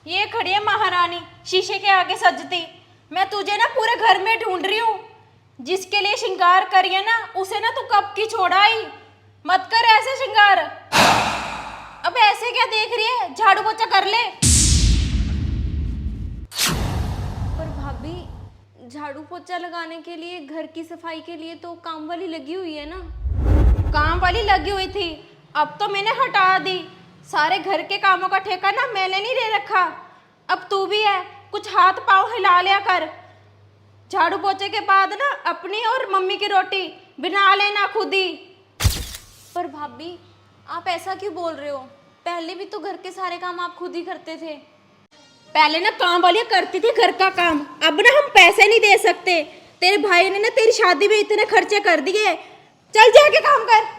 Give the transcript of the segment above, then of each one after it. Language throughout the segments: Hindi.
ये खड़ी है महारानी शीशे के आगे सजती। मैं तुझे ना पूरे घर में ढूंढ रही हूँ। जिसके लिए श्रृंगार करिए ना उसे ना तू कब की छोड़ाई। मत कर ऐसे श्रृंगार। अब ऐसे क्या देख रही है, झाड़ू पोछा कर ले। पर भाभी, झाड़ू पोछा लगाने के लिए, घर की सफाई के लिए तो काम वाली लगी हुई है ना। काम वाली लगी हुई थी, अब तो मैंने हटा दी। सारे घर के कामों का ठेका ना मैंने नहीं ले रखा। अब तू भी है, कुछ हाथ पाँव हिला लिया कर। झाड़ू पोछे के बाद ना अपनी और मम्मी की रोटी बना लेना खुद ही। पर भाभी, आप ऐसा क्यों बोल रहे हो? पहले भी तो घर के सारे काम आप खुद ही करते थे। पहले ना काम वाली करती थी घर का काम, अब ना हम पैसे नहीं दे सकते। तेरे भाई ने ना तेरी शादी में इतने खर्चे कर दिए। चल जाके काम कर।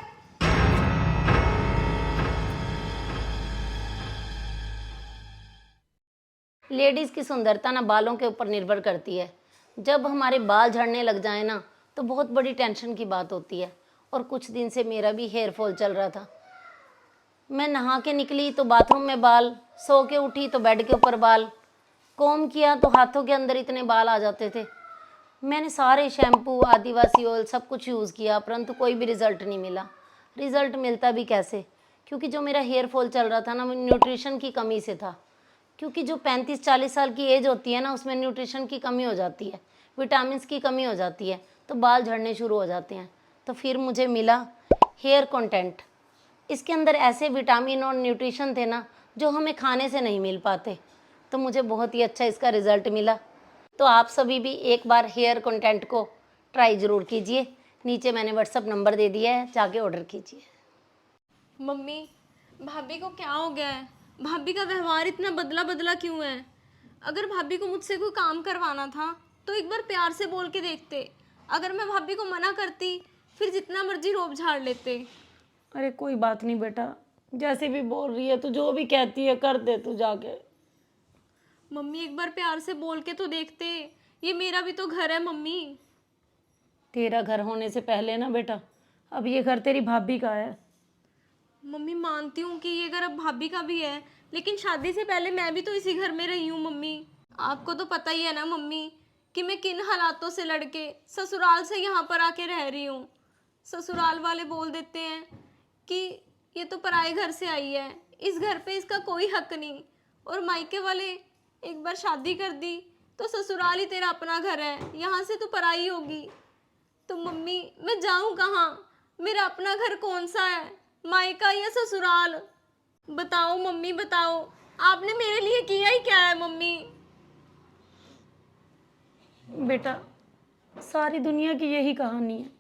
लेडीज़ की सुंदरता ना बालों के ऊपर निर्भर करती है। जब हमारे बाल झड़ने लग जाए ना तो बहुत बड़ी टेंशन की बात होती है। और कुछ दिन से मेरा भी हेयर फॉल चल रहा था। मैं नहा के निकली तो बाथरूम में बाल, सो के उठी तो बेड के ऊपर बाल, कॉम किया तो हाथों के अंदर इतने बाल आ जाते थे। मैंने सारे शैम्पू, आदिवासी ऑयल सब कुछ यूज़ किया, परंतु कोई भी रिज़ल्ट नहीं मिला। रिज़ल्ट मिलता भी कैसे, क्योंकि जो मेरा हेयर फॉल चल रहा था ना वो न्यूट्रिशन की कमी से था। क्योंकि जो 35-40 साल की एज होती है ना उसमें न्यूट्रिशन की कमी हो जाती है, विटामिन्स की कमी हो जाती है, तो बाल झड़ने शुरू हो जाते हैं। तो फिर मुझे मिला हेयर कंटेंट। इसके अंदर ऐसे विटामिन और न्यूट्रिशन थे ना जो हमें खाने से नहीं मिल पाते। तो मुझे बहुत ही अच्छा इसका रिज़ल्ट मिला। तो आप सभी भी एक बार हेयर कंटेंट को ट्राई ज़रूर कीजिए। नीचे मैंने व्हाट्सअप नंबर दे दिया है, जाके ऑर्डर कीजिए। मम्मी, भाभी को क्या हो गया है? भाभी का व्यवहार इतना बदला बदला क्यों है? अगर भाभी को मुझसे कोई काम करवाना था तो एक बार प्यार से बोल के देखते। अगर मैं भाभी को मना करती फिर जितना मर्जी रोब झाड़ लेते। अरे कोई बात नहीं बेटा, जैसे भी बोल रही है तू, जो भी कहती है कर दे तू जाके। मम्मी, एक बार प्यार से बोल के तो देखते। ये मेरा भी तो घर है मम्मी। तेरा घर होने से पहले ना बेटा, अब ये घर तेरी भाभी का है। मम्मी, मानती हूँ कि ये घर अब भाभी का भी है, लेकिन शादी से पहले मैं भी तो इसी घर में रही हूँ मम्मी। आपको तो पता ही है ना मम्मी कि मैं किन हालातों से लड़के ससुराल से यहाँ पर आके रह रही हूँ। ससुराल वाले बोल देते हैं कि ये तो पराए घर से आई है, इस घर पे इसका कोई हक नहीं। और मायके वाले एक बार शादी कर दी तो ससुराल ही तेरा अपना घर है, यहाँ से तो पराई होगी। तो मम्मी, मैं जाऊँ कहाँ? मेरा अपना घर कौन सा है, मायका या ससुराल? बताओ मम्मी, बताओ। आपने मेरे लिए किया ही क्या है मम्मी? बेटा, सारी दुनिया की यही कहानी है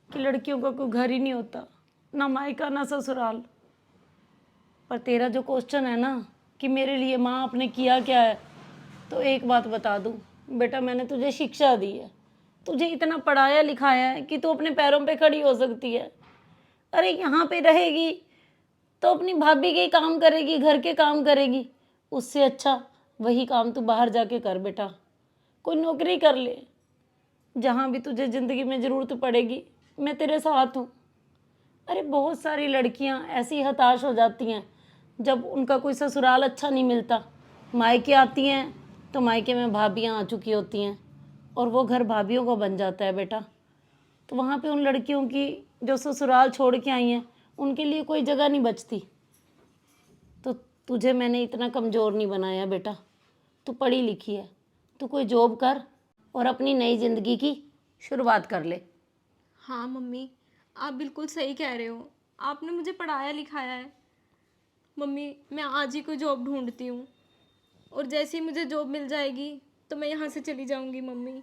कि लड़कियों का कोई घर ही नहीं होता, ना मायका ना ससुराल। पर तेरा जो क्वेश्चन है ना कि मेरे लिए माँ आपने किया क्या है, तो एक बात बता दूँ बेटा, मैंने तुझे शिक्षा दी है, तुझे इतना पढ़ाया लिखाया है कि तू अपने पैरों पे खड़ी हो सकती है। अरे यहाँ पे रहेगी तो अपनी भाभी के काम करेगी, घर के काम करेगी, उससे अच्छा वही काम तू बाहर जाके कर बेटा। कोई नौकरी कर ले, जहाँ भी तुझे ज़िंदगी में ज़रूरत पड़ेगी मैं तेरे साथ हूँ। अरे बहुत सारी लड़कियाँ ऐसी हताश हो जाती हैं जब उनका कोई ससुराल अच्छा नहीं मिलता, मायके आती हैं तो मायके में भाभियाँ आ चुकी होती हैं और वो घर भाभियों का बन जाता है बेटा। तो वहाँ पे उन लड़कियों की जो ससुराल छोड़ के आई हैं उनके लिए कोई जगह नहीं बचती। तो तुझे मैंने इतना कमज़ोर नहीं बनाया बेटा, तू पढ़ी लिखी है, तू कोई जॉब कर और अपनी नई ज़िंदगी की शुरुआत कर ले। हाँ मम्मी, आप बिल्कुल सही कह रहे हो। आपने मुझे पढ़ाया लिखाया है। मम्मी, मैं आज ही कोई जॉब ढूंढती हूँ और जैसे ही मुझे जॉब मिल जाएगी तो मैं यहाँ से चली जाऊँगी मम्मी।